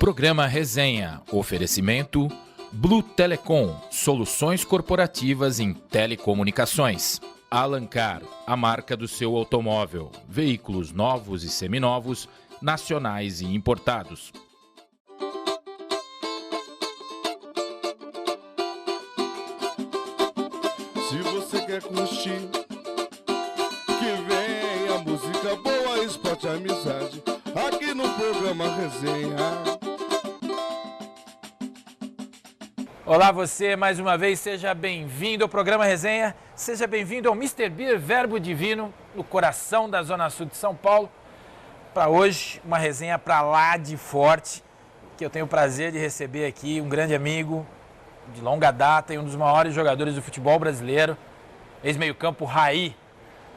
Programa Resenha. Oferecimento Blue Telecom. Soluções corporativas em telecomunicações. Alancar, a marca do seu automóvel. Veículos novos e seminovos, nacionais e importados. Se você quer curtir, que venha música boa, esporte, amizade, aqui no programa Resenha. Olá você, mais uma vez, seja bem-vindo ao programa Resenha, seja bem-vindo ao Mr. Beer Verbo Divino, no coração da Zona Sul de São Paulo. Para hoje, uma resenha para lá de forte, que eu tenho o prazer de receber aqui um grande amigo de longa data e um dos maiores jogadores do futebol brasileiro, ex-meio-campo Raí.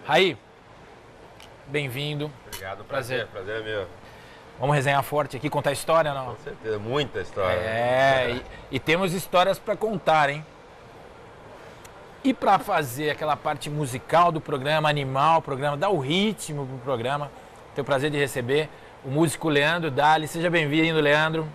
Raí, bem-vindo. Obrigado, prazer é meu. Vamos resenhar forte aqui, contar história, não? Com certeza, muita história. E temos histórias para contar, hein? E para fazer aquela parte musical do programa, animal, o programa, dar o ritmo pro programa, tenho o prazer de receber o músico Leandro Dali. Seja bem-vindo, Leandro.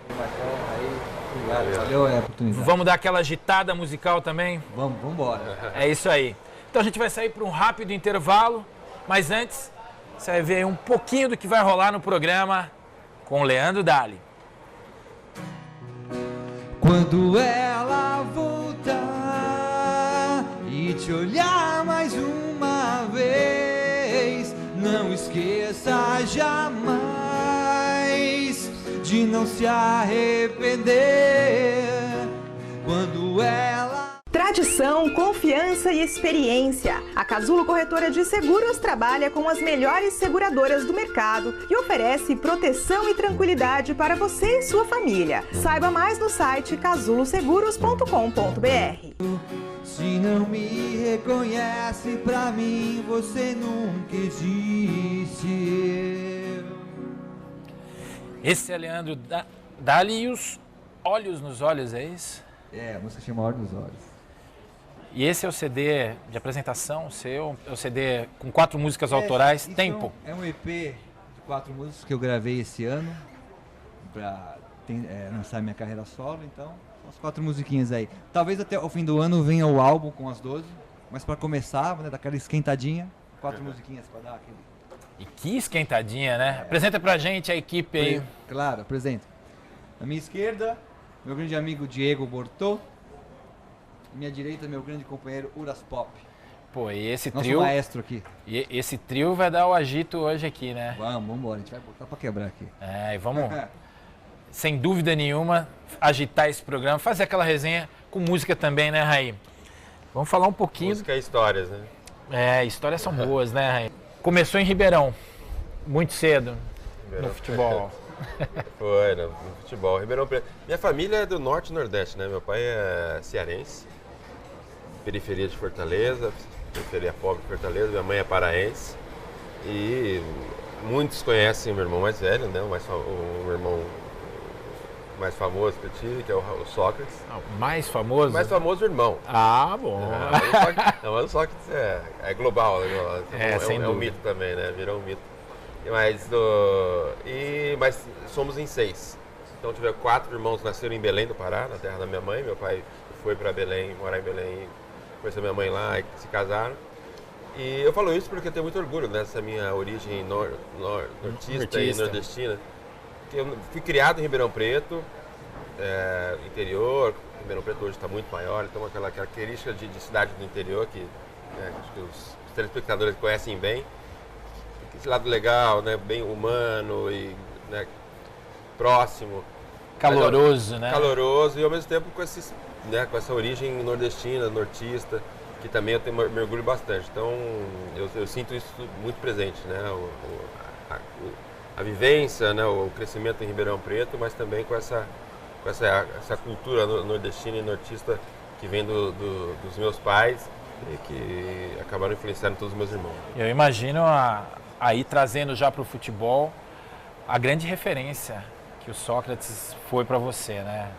Obrigado, valeu a oportunidade. Vamos dar aquela agitada musical também? Vamos embora. É isso aí. Então a gente vai sair para um rápido intervalo, mas antes você vai ver aí um pouquinho do que vai rolar no programa com o Leandro Dali. Quando ela voltar e te olhar mais uma vez, não esqueça jamais de não se arrepender. Quando ela... Tradição, confiança e experiência. A Casulo Corretora de Seguros trabalha com as melhores seguradoras do mercado e oferece proteção e tranquilidade para você e sua família. Saiba mais no site casuloseguros.com.br. Se não me reconhece, pra mim você nunca existe. Esse é Leandro Dali e os Olhos nos Olhos, é isso? É, a música chama Olhos nos Olhos. E esse é o CD de apresentação seu? É o CD com 4 músicas autorais, Tempo? É um EP de 4 músicas que eu gravei esse ano para lançar minha carreira solo, então são as 4 musiquinhas aí. Talvez até o fim do ano venha o álbum com as 12, mas para começar, né, daquela esquentadinha, 4 musiquinhas para dar aquele... E que esquentadinha, né? Apresenta pra gente a equipe aí. Claro, apresento. À minha esquerda, meu grande amigo Diego Bortô. À minha direita, meu grande companheiro Uras Pop. Pô, e esse Nosso trio... maestro aqui. E esse trio vai dar o agito hoje aqui, né? Vamos embora, a gente vai botar pra quebrar aqui. É, e vamos, sem dúvida nenhuma, agitar esse programa, fazer aquela resenha com música também, né, Raí? Vamos falar um pouquinho... Música e histórias, né? É, histórias são boas, né, Raí? Começou em Ribeirão, muito cedo, no futebol. Foi, no futebol. Ribeirão Preto. Minha família é do norte e nordeste, né? Meu pai é cearense, periferia de Fortaleza, periferia pobre de Fortaleza. Minha mãe é paraense. E muitos conhecem o meu irmão mais velho, né? O meu irmão mais famoso que eu tive, que é o Sócrates. Mais famoso? O mais famoso irmão. Ah, bom. Não, mas o Sócrates é global, né? Sem dúvida. Um mito também, né? Virou um mito. Mas somos em 6. Então tive 4 irmãos que nasceram em Belém do Pará, na terra da minha mãe. Meu pai foi para Belém, morar em Belém, conheceu minha mãe lá e se casaram. E eu falo isso porque eu tenho muito orgulho dessa minha origem nortista e nordestina. Eu fui criado em Ribeirão Preto, interior. Ribeirão Preto hoje está muito maior, então aquela característica de cidade do interior que acho que os telespectadores conhecem bem. Esse lado legal, né, bem humano e, né, próximo. Caloroso, né? Caloroso e ao mesmo tempo com essa origem nordestina, nortista, que também eu me orgulho bastante. Então eu sinto isso muito presente, né? A vivência, né, o crescimento em Ribeirão Preto, mas também com essa cultura nordestina e nortista que vem dos meus pais e que acabaram influenciando todos os meus irmãos. Eu imagino aí trazendo já para o futebol a grande referência que o Sócrates foi para você, né?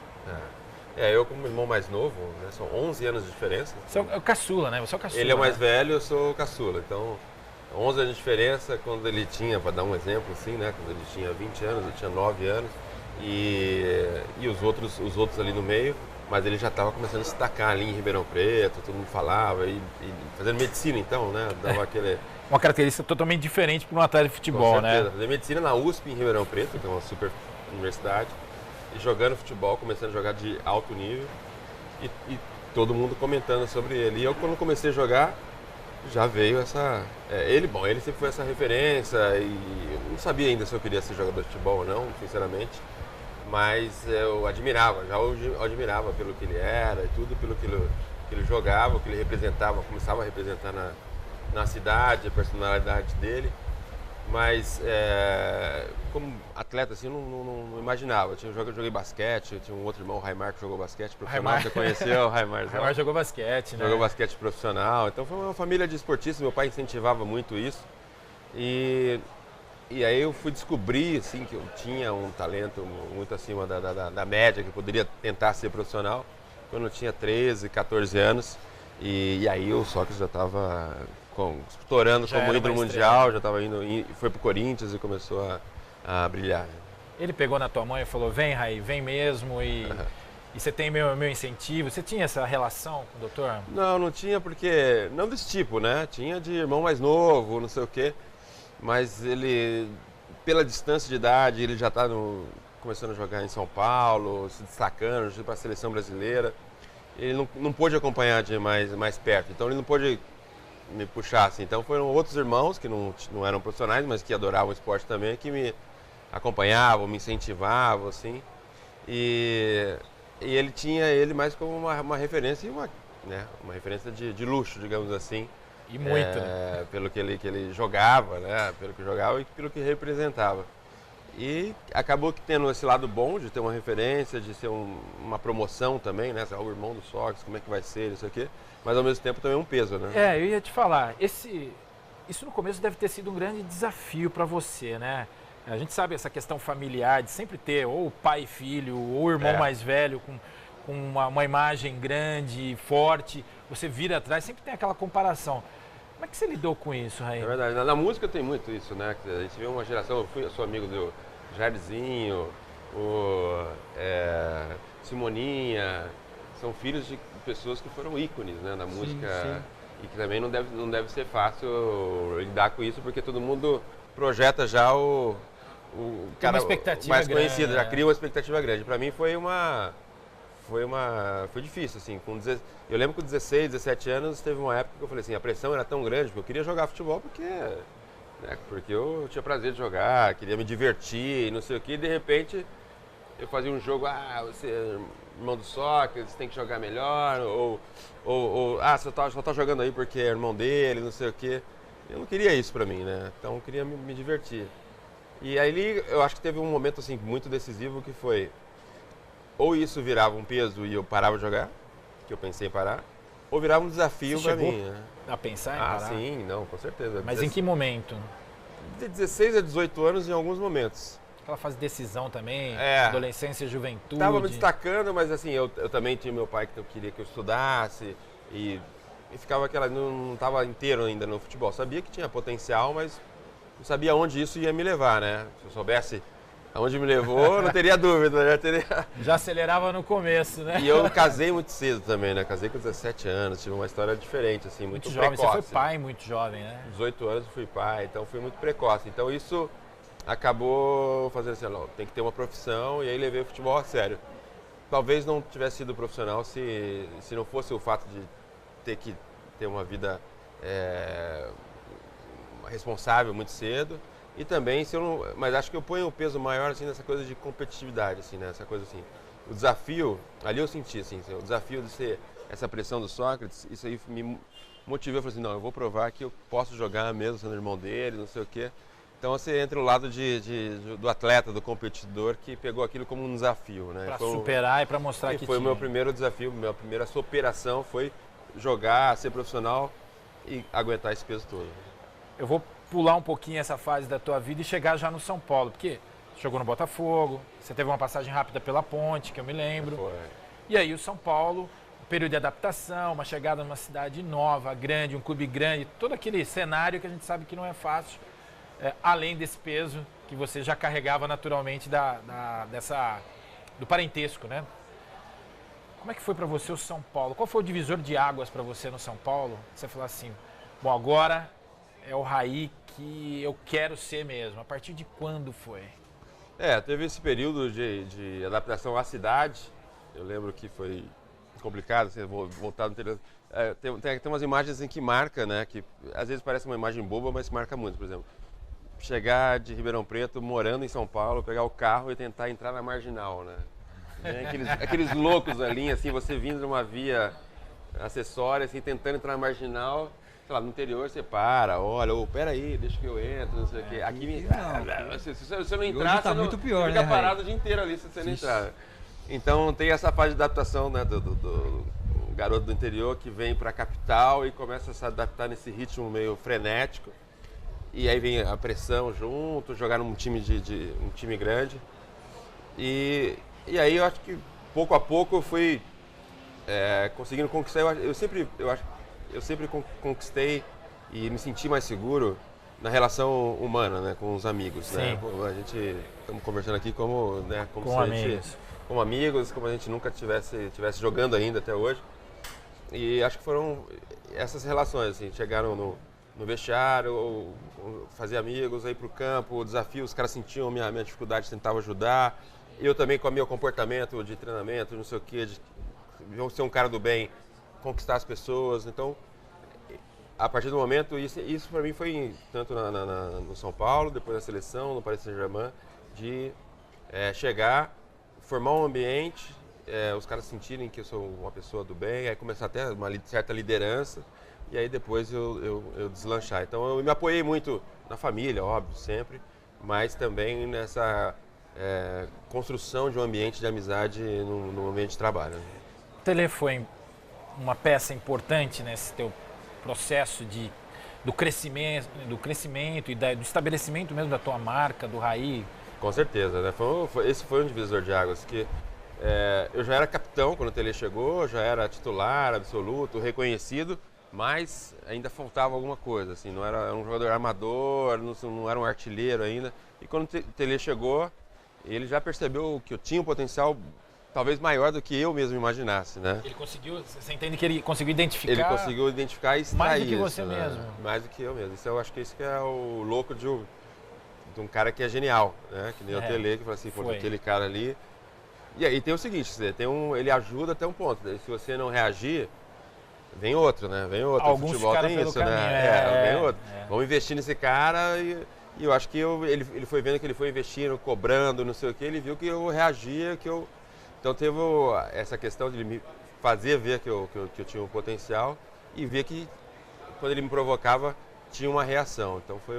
Eu como irmão mais novo, né, são 11 anos de diferença. Você é o caçula, né? Você é o caçula. Ele é o mais né? velho, eu sou o caçula. Então, 11 anos de diferença, quando ele tinha, para dar um exemplo assim, né? Quando ele tinha 20 anos, eu tinha 9 anos. E os outros ali no meio, mas ele já estava começando a se destacar ali em Ribeirão Preto, todo mundo falava, e fazendo medicina então, né? Dava aquele... Uma característica totalmente diferente para um atleta de futebol, né? Fazer medicina na USP em Ribeirão Preto, que é uma super universidade, e jogando futebol, começando a jogar de alto nível, e todo mundo comentando sobre ele. E eu, quando comecei a jogar, já veio essa... ele sempre foi essa referência, e eu não sabia ainda se eu queria ser jogador de futebol ou não, sinceramente, mas eu admirava pelo que ele era, e tudo pelo que ele jogava, o que ele representava, começava a representar na cidade, a personalidade dele. Mas como atleta, assim, eu não imaginava. Eu joguei basquete, tinha um outro irmão, o Raimar, que jogou basquete profissional. Você conheceu o Raimar? Raimar jogou basquete, né? Jogou basquete profissional. Então foi uma família de esportistas, meu pai incentivava muito isso. E aí eu fui descobrir, assim, que eu tinha um talento muito acima da média, que eu poderia tentar ser profissional, quando eu tinha 13, 14 anos. E aí o Sócrates já estava estourando como ídolo mundial, já estava foi pro Corinthians e começou a brilhar. Ele pegou na tua mão e falou, vem, Raí, vem mesmo, e você tem meu incentivo. Você tinha essa relação com o doutor? Não tinha, porque, não desse tipo, né? Tinha de irmão mais novo, não sei o quê, mas ele, pela distância de idade, ele já está começando a jogar em São Paulo, se destacando para a seleção brasileira. Ele não pôde acompanhar de mais perto, então ele não pôde me puxar assim. Então foram outros irmãos que não eram profissionais, mas que adoravam o esporte também, que me acompanhavam, me incentivavam, assim. E ele tinha ele mais como uma referência, uma referência de luxo, digamos assim. E muito, né? Pelo que ele jogava, né? Pelo que jogava e pelo que representava. E acabou que tendo esse lado bom de ter uma referência, de ser uma promoção também, né? O irmão do Sócrates, como é que vai ser, isso aqui. Mas ao mesmo tempo também um peso, né? Eu ia te falar, isso no começo deve ter sido um grande desafio para você, né? A gente sabe essa questão familiar de sempre ter ou pai e filho, ou irmão mais velho com uma imagem grande, forte, você vira atrás, sempre tem aquela comparação. Como é que você lidou com isso, Raí? É verdade, na música tem muito isso, né? A gente vê uma geração, eu sou amigo do Jairzinho, o Simoninha, são filhos de pessoas que foram ícones, né, na música. Sim. E que também não deve ser fácil lidar com isso, porque todo mundo projeta já o cara mais conhecido, já cria uma expectativa grande. Para mim foi difícil, assim. Eu lembro que com 16, 17 anos teve uma época que eu falei assim, a pressão era tão grande, porque eu queria jogar futebol porque eu tinha prazer de jogar, queria me divertir, não sei o que, e de repente eu fazia um jogo, você é irmão do Sócrates, tem que jogar melhor, ou você só tá jogando aí porque é irmão dele, não sei o que. Eu não queria isso pra mim, né? Então eu queria me divertir. E aí eu acho que teve um momento assim muito decisivo que foi, ou isso virava um peso e eu parava de jogar, que eu pensei em parar, ou virava um desafio pra mim. Né? A pensar em parar? Sim, não, com certeza. Mas em que momento? De 16 a 18 anos em alguns momentos. Aquela fase de decisão também, adolescência, juventude. Estava me destacando, mas assim, eu também tinha meu pai que eu queria que eu estudasse e ficava não estava inteiro ainda no futebol. Sabia que tinha potencial, mas não sabia onde isso ia me levar, né? Se eu soubesse aonde me levou, não teria dúvida, Já acelerava no começo, né? E eu casei muito cedo também, né? Casei com 17 anos, tive uma história diferente, assim, muito jovem. precoce. Você foi pai muito jovem, né? 18 anos eu fui pai, então fui muito precoce. Então isso acabou fazendo assim, tem que ter uma profissão, e aí levei o futebol a sério. Talvez não tivesse sido profissional se não fosse o fato de ter que ter uma vida responsável muito cedo. E também, mas acho que eu ponho o peso maior assim, nessa coisa de competitividade, assim, né? Essa coisa assim, o desafio, ali eu senti assim, o desafio de ser essa pressão do Sócrates, isso aí me motivou, eu falei assim, não, eu vou provar que eu posso jogar mesmo sendo irmão dele, não sei o quê. Então você entra no lado do atleta, do competidor, que pegou aquilo como um desafio, né? Para superar e para mostrar que foi o meu primeiro desafio, minha primeira superação foi jogar, ser profissional e aguentar esse peso todo. Eu vou pular um pouquinho essa fase da tua vida e chegar já no São Paulo, porque você jogou no Botafogo, você teve uma passagem rápida pela Ponte, que eu me lembro. Foi. E aí o São Paulo, um período de adaptação, uma chegada numa cidade nova, grande, um clube grande, todo aquele cenário que a gente sabe que não é fácil, além desse peso que você já carregava naturalmente do parentesco, né? Como é que foi para você o São Paulo? Qual foi o divisor de águas para você no São Paulo? Você falou assim, bom, agora é o Raí que eu quero ser mesmo. A partir de quando foi? Teve esse período de adaptação à cidade. Eu lembro que foi complicado, assim, voltar no interior. Tem umas imagens em que marca, né? Que às vezes parece uma imagem boba, mas marca muito. Por exemplo, chegar de Ribeirão Preto, morando em São Paulo, pegar o carro e tentar entrar na Marginal, né? Aqueles loucos ali, assim, você vindo de uma via acessória, assim, tentando entrar na Marginal. Sei lá, no interior você para, olha, peraí, deixa que eu entro, não sei o quê. Aqui, se você não entrar, tá você muito pior, fica né, parado o dia inteiro ali se você não entrar. Então tem essa fase de adaptação, né, do garoto do interior que vem para a capital e começa a se adaptar nesse ritmo meio frenético. E aí vem a pressão junto, jogar num time um time grande. E aí eu acho que pouco a pouco eu fui conseguindo conquistar. Eu sempre conquistei e me senti mais seguro na relação humana, né, com os amigos. Né? A gente estamos conversando aqui como, né, como com amigos. Como amigos, como a gente nunca tivesse jogando ainda até hoje. E acho que foram essas relações, assim, chegaram no vestiário, fazer amigos, ir para o campo, o desafio, os caras sentiam minha dificuldade, tentavam ajudar. Eu também com o meu comportamento de treinamento, não sei o quê, de ser um cara do bem, conquistar as pessoas. Então, a partir do momento, isso para mim foi tanto no São Paulo, depois na seleção, no Paris Saint-Germain, de chegar, formar um ambiente, os caras sentirem que eu sou uma pessoa do bem, aí começar até uma certa liderança, e aí depois eu deslanchar. Então eu me apoiei muito na família, óbvio, sempre, mas também nessa construção de um ambiente de amizade no ambiente de trabalho. O Tele foi uma peça importante nesse teu processo do crescimento e do estabelecimento mesmo da tua marca, do Raí? Com certeza, né? Esse foi um divisor de águas, que eu já era capitão quando o Tele chegou, já era titular absoluto, reconhecido, mas ainda faltava alguma coisa, assim, não era um jogador armador, não era um artilheiro ainda. E quando o Tele chegou, ele já percebeu que eu tinha um potencial talvez maior do que eu mesmo imaginasse, né? Ele conseguiu, você entende que ele conseguiu identificar? Ele conseguiu identificar e extrair mais do que você isso, mesmo. Né? Mais do que eu mesmo. Isso eu acho que isso que é o louco de um cara que é genial, né? Que nem o Tele, que fala assim, pô, aquele cara ali. E aí tem o seguinte, ele ajuda até um ponto. Se você não reagir, vem outro, né? Vem outro. Alguns o futebol tem isso, caminho, né? Vem outro. Vamos investir nesse cara e eu acho que ele foi vendo que ele foi investindo, cobrando, não sei o que, ele viu que eu reagia, Então teve essa questão de ele me fazer ver que eu tinha um potencial e ver que quando ele me provocava tinha uma reação. Então foi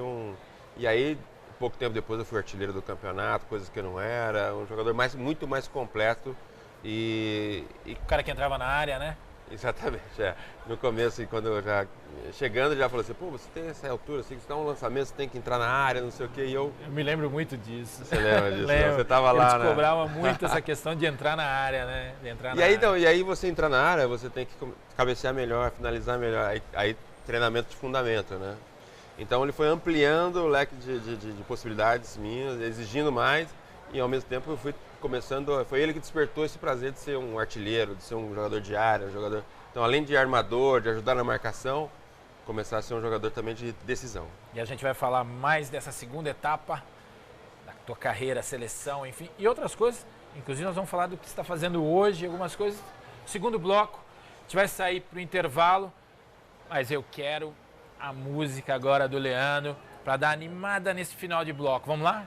E aí, pouco tempo depois eu fui artilheiro do campeonato, coisas que eu não era, um jogador muito mais completo e... O cara que entrava na área, né? Exatamente, No começo, quando eu chegando, já falou assim, pô, você tem essa altura, assim, você dá um lançamento, você tem que entrar na área, não sei o quê, Eu me lembro muito disso. Você lembra disso? Lembro. Você estava lá, né? Ele cobrava muito essa questão de entrar na área, né? E aí você entrar na área, você tem que cabecear melhor, finalizar melhor, aí treinamento de fundamento, né? Então ele foi ampliando o leque de possibilidades minhas, exigindo mais, e ao mesmo tempo eu fui foi ele que despertou esse prazer de ser um artilheiro, de ser um jogador de área, Então, além de armador, de ajudar na marcação, começar a ser um jogador também de decisão. E a gente vai falar mais dessa segunda etapa da tua carreira, seleção, enfim, e outras coisas. Inclusive, nós vamos falar do que você está fazendo hoje, algumas coisas. Segundo bloco, a gente vai sair para o intervalo, mas eu quero a música agora do Leandro para dar animada nesse final de bloco. Vamos lá?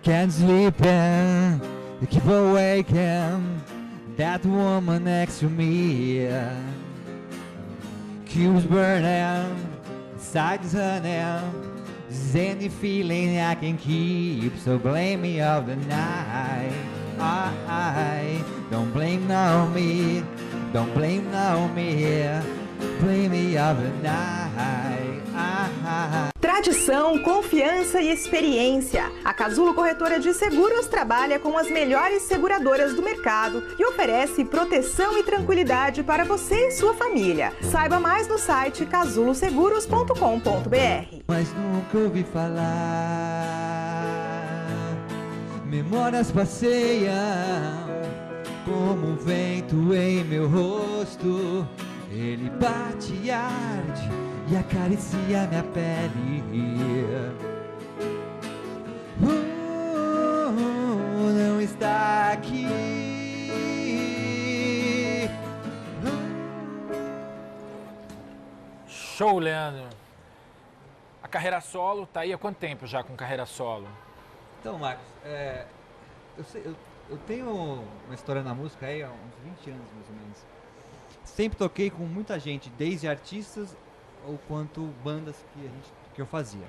Can't sleep and keep awaking. That woman next to me keeps burning, sides running. Is any feeling I can keep? So blame me of the night. I don't blame no me, don't blame no me. Blame me of the night. Tradição, confiança e experiência. A Casulo Corretora de Seguros trabalha com as melhores seguradoras do mercado e oferece proteção e tranquilidade para você e sua família. Saiba mais no site casuloseguros.com.br. Mas nunca ouvi falar, Memórias passeiam como um vento em meu rosto. Ele bate e arde e acaricia minha pele. Não está aqui. Show, Leandro. A carreira solo tá aí há quanto tempo já com carreira solo? Então, Marcos, eu tenho uma história na música aí há uns 20 anos, mais ou menos. Sempre toquei com muita gente, desde artistas ou quanto bandas que eu fazia.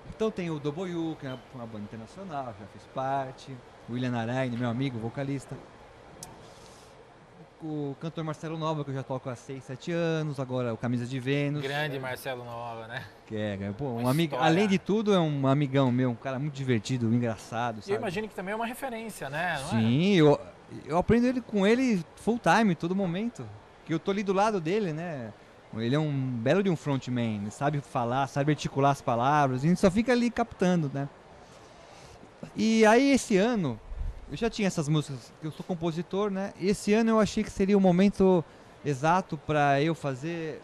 Então tem o Doboyu, que é uma banda internacional, já fiz parte. O William Naraine, meu amigo, vocalista. O cantor Marcelo Nova, que eu já toco há 6, 7 anos. Agora o Camisa de Vênus. Grande Marcelo Nova, né? Que é, pô, Uma história. além de tudo, é um amigão meu, um cara muito divertido, engraçado, E sabe? eu imagino que também é uma referência, né? Não é? Sim, eu aprendo com ele full time, todo momento. Que eu tô ali do lado dele, né? Ele é um belo de um frontman, ele sabe falar, sabe articular as palavras, e a gente só fica ali captando, né? E aí esse ano, eu já tinha essas músicas, eu sou compositor, né? E esse ano eu achei que seria o momento exato para eu fazer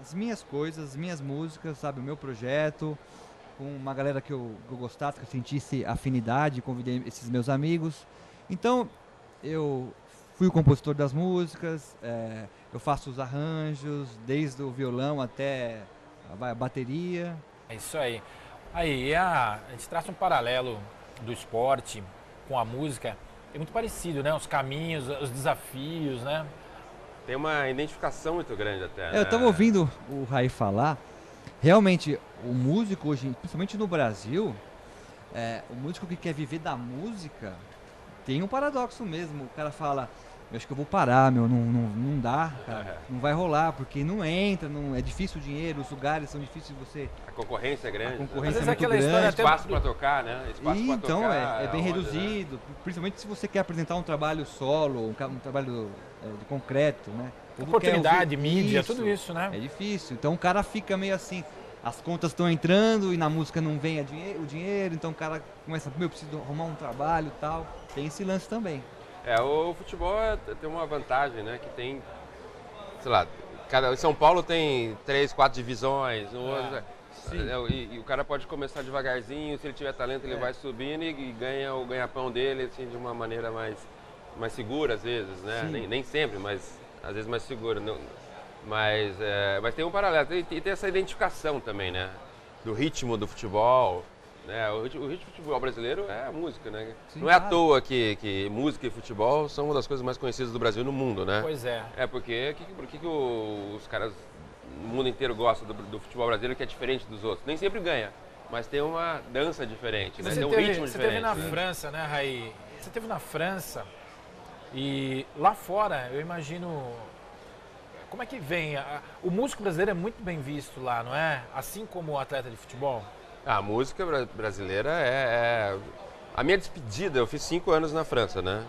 as minhas coisas, as minhas músicas, sabe? O meu projeto, com uma galera que eu gostasse, que eu sentisse afinidade, convidei esses meus amigos. Então, eu fui o compositor das músicas, eu faço os arranjos, desde o violão até a bateria. É isso aí. Aí, a gente traça um paralelo do esporte com a música. É muito parecido, né? Os caminhos, os desafios, né? Tem uma identificação muito grande até, né? Eu estava ouvindo o Rai falar, realmente o músico hoje, principalmente no Brasil, o músico que quer viver da música, tem um paradoxo mesmo. O cara fala, eu acho que eu vou parar, não dá, cara, não vai rolar, porque não entra, é difícil o dinheiro, os lugares são difíceis de você... A concorrência é grande. A Às concorrência vezes é é muito aquela história grande. até Espaço para tocar, né? Espaço E pra então tocar é bem onde, reduzido, principalmente se você quer apresentar um trabalho solo, um trabalho de concreto, né? O povo quer oportunidade, ouvir mídia, tudo isso, né? É difícil, então o cara fica meio assim, as contas estão entrando e na música não vem o dinheiro, então o cara começa, eu preciso arrumar um trabalho e tal, tem esse lance também. O futebol tem uma vantagem, né? Que tem, sei lá, em São Paulo tem 3, 4 divisões, e o cara pode começar devagarzinho, se ele tiver talento ele vai subindo e ganha o ganha-pão dele assim, de uma maneira mais segura às vezes, né? Nem sempre, mas às vezes mais segura. Mas tem um paralelo, e tem essa identificação também, né? Do ritmo do futebol. Né? O ritmo do futebol brasileiro é a música, né? Sim, não é à toa que música e futebol são uma das coisas mais conhecidas do Brasil no mundo, né? Pois é. Porque por que os caras no mundo inteiro gostam do futebol brasileiro, que é diferente dos outros? Nem sempre ganha, mas tem uma dança diferente, né? Tem um ritmo diferente. Você esteve na né? França, né, Raí? Você esteve na França e lá fora, eu imagino... Como é que vem? O músico brasileiro é muito bem visto lá, não é? Assim como o atleta de futebol? A música brasileira A minha despedida, eu fiz 5 anos na França, né?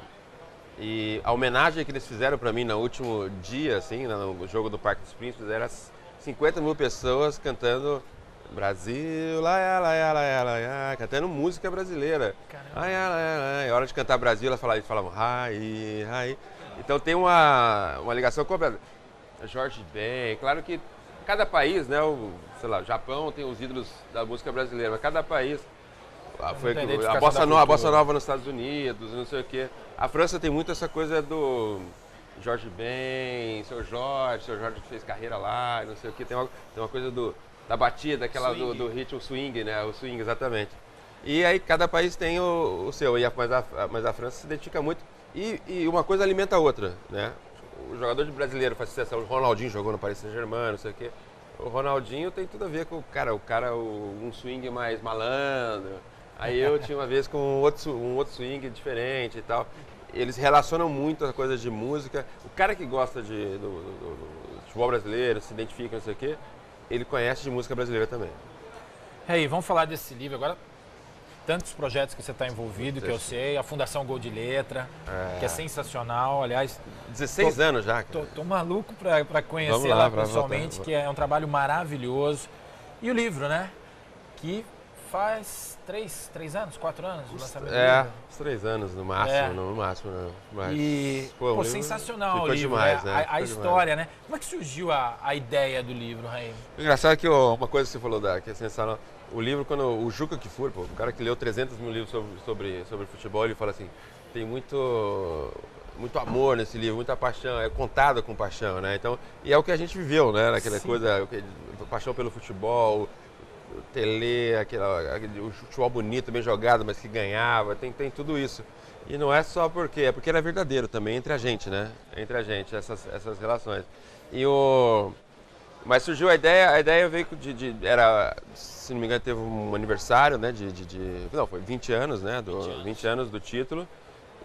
E a homenagem que eles fizeram pra mim no último dia, assim, no jogo do Parque dos Príncipes, era 50 mil pessoas cantando Brasil, lá, cantando música brasileira. E a hora de cantar Brasil, eles falavam Rai, Rai. Então tem uma ligação completa. Jorge Ben, claro que cada país, né, sei lá, o Japão tem os ídolos da música brasileira, mas cada país, a Bossa Nova nos Estados Unidos, não sei o quê. A França tem muito essa coisa do Jorge Ben, Seu Jorge que fez carreira lá, não sei o quê. Tem uma coisa da batida, aquela do ritmo swing, né, o swing, exatamente. E aí cada país tem o seu, mas a França se identifica muito e uma coisa alimenta a outra, né. O jogador brasileiro faz sucesso, o Ronaldinho jogou no Paris Saint-Germain, não sei o quê. O Ronaldinho tem tudo a ver com um swing mais malandro. Aí eu tinha uma vez com um outro swing diferente e tal. Eles relacionam muito a coisa de música. O cara que gosta do futebol brasileiro, se identifica, não sei o quê, ele conhece de música brasileira também. Aí, vamos falar desse livro agora. Tantos projetos que você está envolvido, que eu sei, a Fundação Gol de Letra, que é sensacional, aliás... 16 anos já, cara. Tô maluco para conhecer lá pessoalmente, que é um trabalho maravilhoso. E o livro, né? Que faz 3 anos, 4 anos do lançamento do É, livro. uns 3 anos no máximo, É. no máximo. Né? Mas, E, pô, o livro sensacional o ficou livro, demais, né? né? A Ficou história, né? Como é que surgiu a ideia do livro, Raim? O engraçado é que uma coisa que você falou que é sensacional. O livro, quando o Juca Kfouri, o cara que leu 300 mil livros sobre futebol, ele fala assim, tem muito amor nesse livro, muita paixão, é contado com paixão, né? Então, e é o que a gente viveu, né? Aquela coisa, paixão pelo futebol, o Tele, o futebol bonito, bem jogado, mas que ganhava, tem tudo isso. E não é só é porque era verdadeiro também entre a gente, né? Entre a gente, essas relações. Mas surgiu a ideia veio era, se não me engano, teve um aniversário, né, não, foi 20 anos, né, 20 anos do título,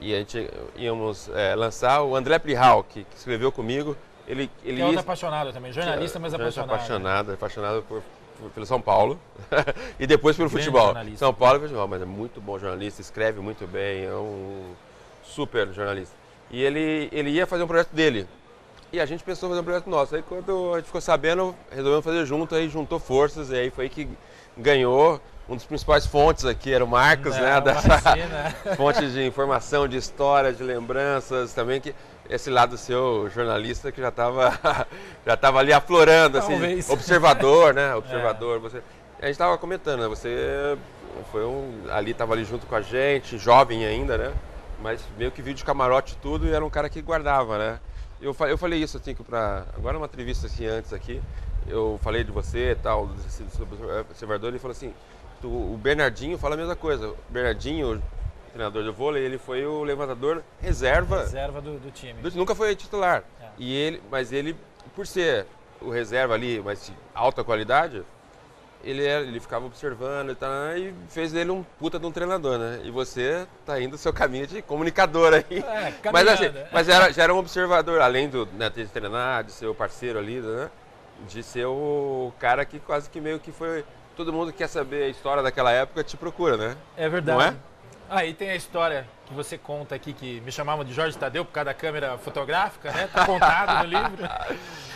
e a gente íamos lançar o André Prihal, que escreveu comigo, ele é outro apaixonado também, jornalista, mas apaixonado. Apaixonado pelo São Paulo e depois pelo futebol. Jornalista. São Paulo e futebol, mas é muito bom jornalista, escreve muito bem, é um super jornalista. E ele ia fazer um projeto dele. E a gente pensou em fazer um projeto nosso. Aí quando a gente ficou sabendo, resolvemos fazer junto, aí juntou forças, e aí foi aí que ganhou. Um dos principais fontes aqui era o Marcos, né? Dessa fonte de informação, de história, de lembranças, também que esse lado seu jornalista que já estava ali aflorando, assim, observador, né? Observador. A gente estava comentando, né? Você estava ali junto com a gente, jovem ainda, né? Mas meio que viu de camarote tudo e era um cara que guardava, né? Eu falei isso assim, agora uma entrevista assim, antes aqui, eu falei de você e tal, sobre o observador, ele falou assim, o Bernardinho fala a mesma coisa. O Bernardinho, o treinador de vôlei, ele foi o levantador reserva do time. Nunca foi titular. Mas ele, por ser o reserva ali, mas de alta qualidade, ele ficava observando e fez dele um puta de um treinador, né? E você tá indo o seu caminho de comunicador aí. Mas já era um observador, além de treinar, de ser o parceiro ali, né? De ser o cara que quase que meio que foi... Todo mundo que quer saber a história daquela época te procura, né? É verdade. Não é? Aí tem a história que você conta aqui, que me chamavam de Jorge Tadeu por causa da câmera fotográfica, né? Tá contado no livro.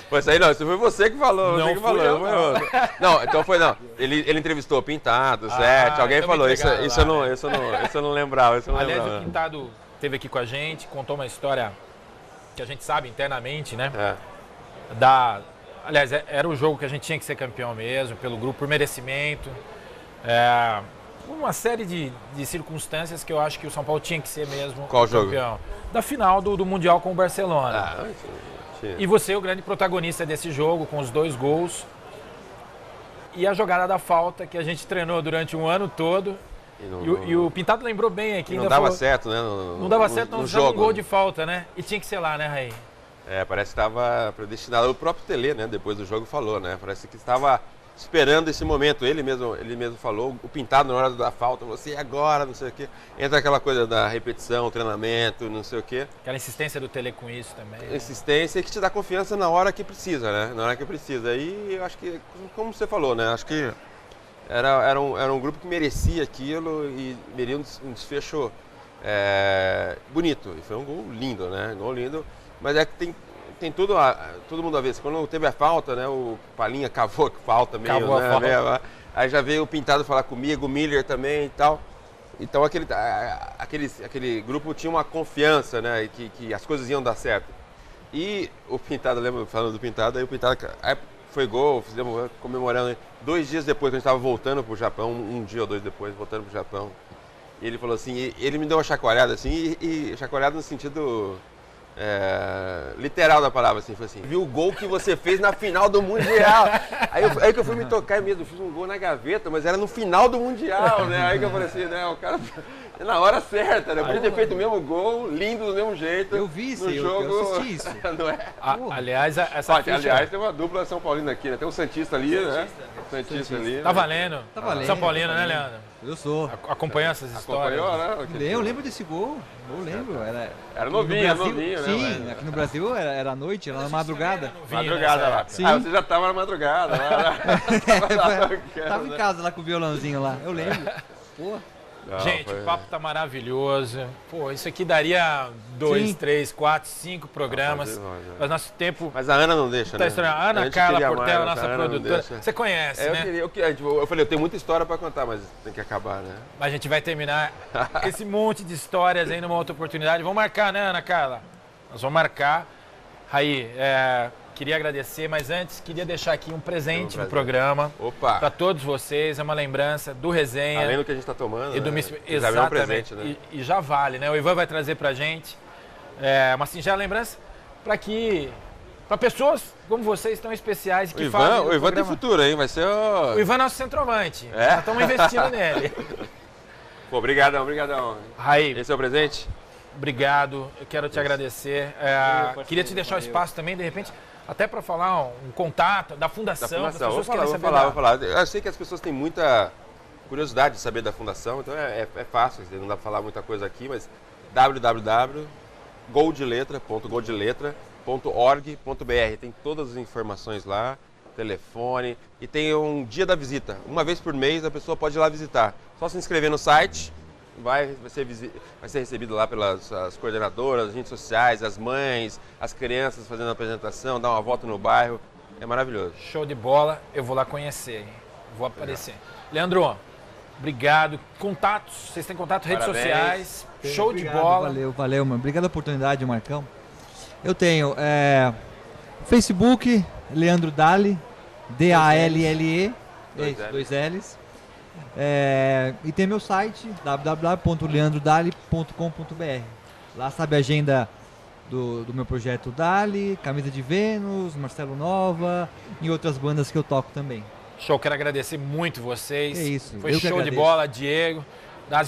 Pois aí não, isso foi você que falou. Não, você que falou, eu, não. Não, então foi não. Ele entrevistou o Pintado, Zete, alguém então falou. me Isso pegaram lá, eu não lembrava. Aliás, o Pintado esteve aqui com a gente, contou uma história que a gente sabe internamente, né? Aliás, era o jogo que a gente tinha que ser campeão mesmo, pelo grupo, por merecimento. Uma série de circunstâncias que eu acho que o São Paulo tinha que ser mesmo Qual campeão. Jogo? Da final do Mundial com o Barcelona. E você é o grande protagonista desse jogo, com os 2 gols. E a jogada da falta, que a gente treinou durante um ano todo. E o Pintado lembrou bem aqui. Não dava certo, né? Não dava certo, não usava um gol de falta, né? E tinha que ser lá, né, Raí? Parece que estava predestinado. O próprio Tele, né, depois do jogo falou, né? Parece que estava esperando esse momento. Ele mesmo falou, o Pintado na hora da falta, você agora, não sei o quê. Entra aquela coisa da repetição, treinamento, não sei o quê. Aquela insistência do Tele com isso também. Insistência que te dá confiança na hora que precisa, né? Na hora que precisa. E eu acho que, como você falou, né? Acho que era um grupo que merecia aquilo e merecia um desfecho bonito. E foi um gol lindo, né? Gol lindo. Mas é que tem todo mundo a ver. Quando teve a falta, né? O Palinha cavou a falta meio, cavou né? A falta. Aí já veio o Pintado falar comigo, o Miller também e tal. Então aquele grupo tinha uma confiança, né? Que as coisas iam dar certo. E o Pintado, lembra, falando do Pintado, aí o Pintado foi gol, fizemos comemorando. 2 dias depois, quando a gente estava voltando pro Japão, um dia ou 2 depois, voltando pro Japão, ele falou assim, ele me deu uma chacoalhada assim, e chacoalhada no sentido... literal da palavra, assim, foi assim, viu o gol que você fez na final do Mundial. Aí que eu fui me tocar mesmo, eu fiz um gol na gaveta, mas era no final do Mundial, né? Aí que eu falei assim, né, o cara na hora certa, né? Eu podia ter feito o mesmo gol, lindo do mesmo jeito. Eu vi isso, eu assisti isso. Não é? Aliás, essa ficha... Aliás, tem uma dupla São Paulina aqui, né? Tem um Santista ali, né? Santista ali. Tá valendo. Tá valendo. São Paulino, né, Leandro? Eu sou. Acompanhou essas histórias? Acompanhou, né? Eu lembro desse gol. Eu lembro. Era novinho, né? Sim, aqui no Brasil era à noite, era na madrugada. Madrugada lá. Sim. Você já tava na madrugada lá. Tava em casa lá com o violãozinho lá, eu lembro. Pô. Gente, o papo tá maravilhoso. Pô, isso aqui daria 2, 3, 4, 5 programas. Mas nosso tempo... Mas a Ana não deixa, tá né? estranho. A Ana Carla Portela, nossa produtora. Você conhece, né? Eu falei, eu tenho muita história pra contar, mas tem que acabar, né? Mas a gente vai terminar esse monte de histórias aí numa outra oportunidade. Vamos marcar, né, Ana Carla? Nós vamos marcar. Raí, queria agradecer, mas antes queria deixar aqui um presente no programa. Opa! Para todos vocês, é uma lembrança do Resenha. Além do que a gente está tomando, e do né? Exatamente. Já um presente, né? E já vale, né? O Ivan vai trazer pra gente uma singela lembrança para pessoas como vocês tão especiais que fazem o Ivan tem futuro, hein? Vai ser o Ivan é nosso centroavante. É? Nós estamos investindo nele. Pô, obrigadão. Raí, Esse é o presente? obrigado, eu quero te agradecer. Queria te deixar o espaço também, de repente, até para falar um contato da Fundação. As pessoas querem saber vou falar. Eu sei que as pessoas têm muita curiosidade de saber da Fundação, então é fácil, não dá para falar muita coisa aqui, mas www.goldeletra.org.br, tem todas as informações lá, telefone, e tem um dia da visita. Uma vez por mês a pessoa pode ir lá visitar. Só se inscrever no site. Vai ser recebido lá pelas coordenadoras, as redes sociais, as mães, as crianças fazendo a apresentação, dar uma volta no bairro. É maravilhoso. Show de bola. Eu vou lá conhecer, hein? Vou aparecer. Leandro, obrigado. Contatos, vocês têm contato, redes sociais. Show Obrigado, de bola. Valeu, mano. Obrigado pela oportunidade, Marcão. Eu tenho Facebook, Leandro Dali, D-A-L-L-E, dois L's. E tem meu site, www.leandrodali.com.br. Lá sabe a agenda do meu projeto Dali, Camisa de Vênus, Marcelo Nova e outras bandas que eu toco também. Show, quero agradecer muito vocês. É isso. Foi show de bola, Diego.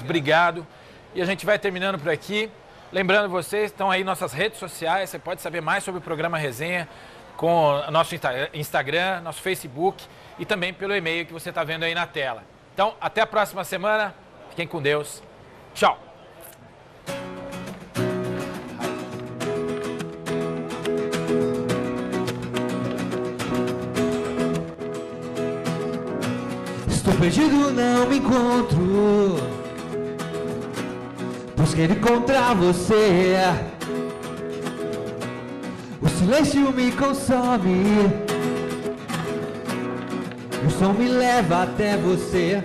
Obrigado. E a gente vai terminando por aqui. Lembrando vocês, estão aí nossas redes sociais, você pode saber mais sobre o programa Resenha com nosso Instagram, nosso Facebook e também pelo e-mail que você está vendo aí na tela. Então, até a próxima semana. Fiquem com Deus. Tchau. Estou perdido, não me encontro. Busquei encontrar você. O silêncio me consome. O som me leva até você.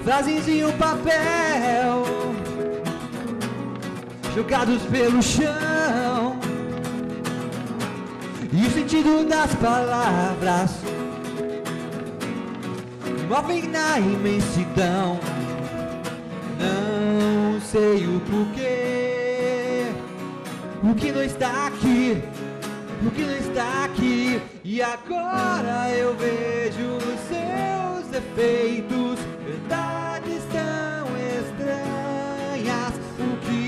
Frases em um papel jogados pelo chão. E o sentido das palavras me movem na imensidão. Não sei o porquê, o que não está aqui, o que não está aqui. E agora eu vejo os seus defeitos, verdades tão estranhas. O que